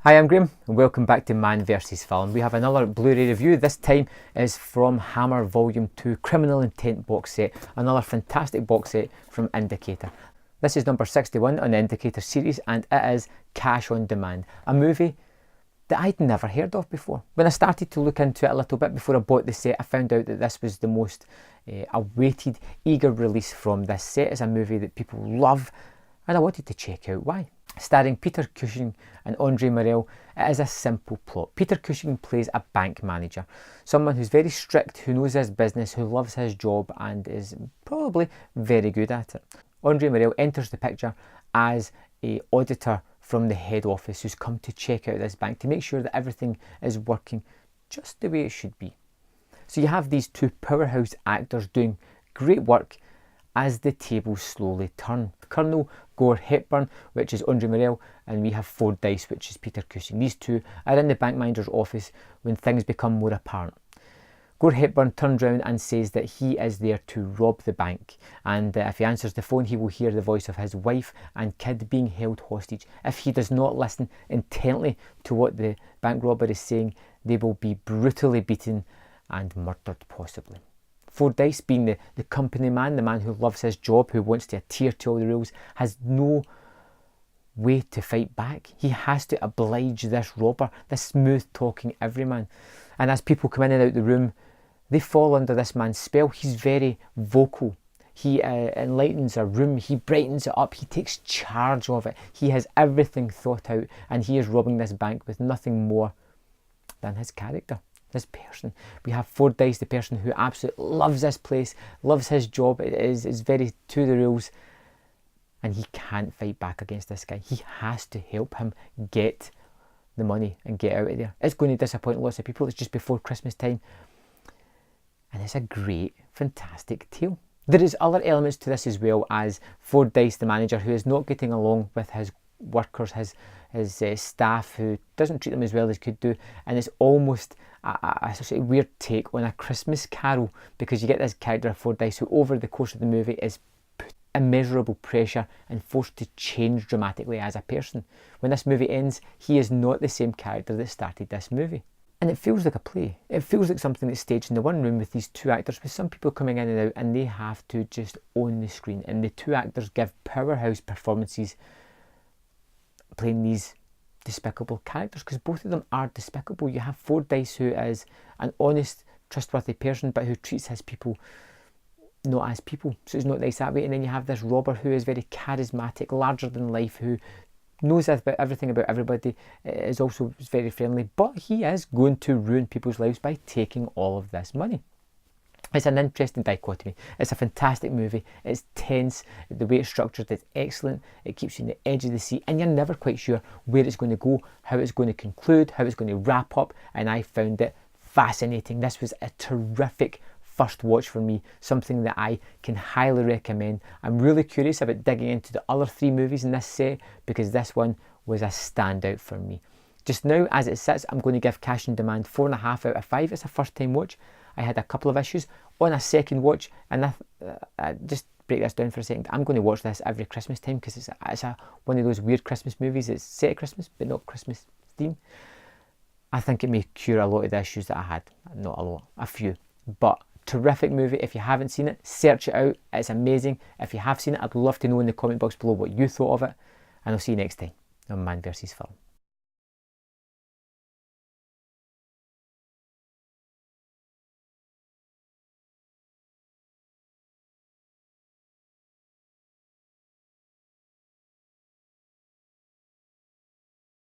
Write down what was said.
Hi, I'm Graham and welcome back to Man vs Film. We have another Blu-ray review. This time is from Hammer Volume 2 Criminal Intent box set, another fantastic box set from Indicator. This is number 61 on the Indicator series and it is Cash on Demand, a movie that I'd never heard of before. When I started to look into it a little bit before I bought the set, I found out that this was the most awaited, eager release from this set. It's a movie that people love and I wanted to check out why. Starring Peter Cushing and Andre Morel, it is a simple plot. Peter Cushing plays a bank manager, someone who's very strict, who knows his business, who loves his job and is probably very good at it. Andre Morel enters the picture as an auditor from the head office who's come to check out this bank to make sure that everything is working just the way it should be. So you have these two powerhouse actors doing great work as the tables slowly turn. Colonel Gore Hepburn, which is Andre Morel, and we have Fordyce, which is Peter Cushing. These two are in the bank manager's office when things become more apparent. Gore Hepburn turns around and says that he is there to rob the bank, and if he answers the phone he will hear the voice of his wife and kid being held hostage. If he does not listen intently to what the bank robber is saying, they will be brutally beaten and murdered possibly. Fordyce, being the company man, the man who loves his job, who wants to adhere to all the rules, has no way to fight back. He has to oblige this robber, this smooth talking everyman. And as people come in and out the room, they fall under this man's spell. He's very vocal. He enlightens a room, he brightens it up, he takes charge of it. He has everything thought out and he is robbing this bank with nothing more than his character. This person. We have Fordyce, the person who absolutely loves this place, loves his job, is very to the rules, and he can't fight back against this guy. He has to help him get the money and get out of there. It's going to disappoint lots of people. It's just before Christmas time, and it's a great, fantastic tale. There is other elements to this as well, as Fordyce, the manager, who is not getting along with his workers, his staff, who doesn't treat them as well as could do, and it's almost a sort of weird take on A Christmas Carol, because you get this character of Fordyce who over the course of the movie is put immeasurable pressure and forced to change dramatically as a person. When this movie ends, he is not the same character that started this movie. And it feels like a play. It feels like something that's staged in the one room with these two actors, with some people coming in and out, and they have to just own the screen. And the two actors give powerhouse performances playing these despicable characters, because both of them are despicable. You have Fordyce, who is an honest, trustworthy person, but who treats his people not as people, so it's not nice that way. And then you have this robber who is very charismatic, larger than life, who knows everything about everybody, is also very friendly, but he is going to ruin people's lives by taking all of this money. It's an interesting dichotomy. It's a fantastic movie. It's tense. The way it's structured is excellent. It keeps you on the edge of the seat and you're never quite sure where it's going to go, how it's going to conclude, how it's going to wrap up, and I found it fascinating. This was a terrific first watch for me, something that I can highly recommend. I'm really curious about digging into the other three movies in this set because this one was a standout for me. Just now, as it sits, I'm going to give Cash on Demand 4.5 out of 5. It's a first time watch. I had a couple of issues on a second watch, and just break this down for a second. I'm going to watch this every Christmas time because it's one of those weird Christmas movies. It's set at Christmas, but not Christmas theme. I think it may cure a lot of the issues that I had. Not a lot, a few. But terrific movie. If you haven't seen it, search it out. It's amazing. If you have seen it, I'd love to know in the comment box below what you thought of it. And I'll see you next time on Man vs Film.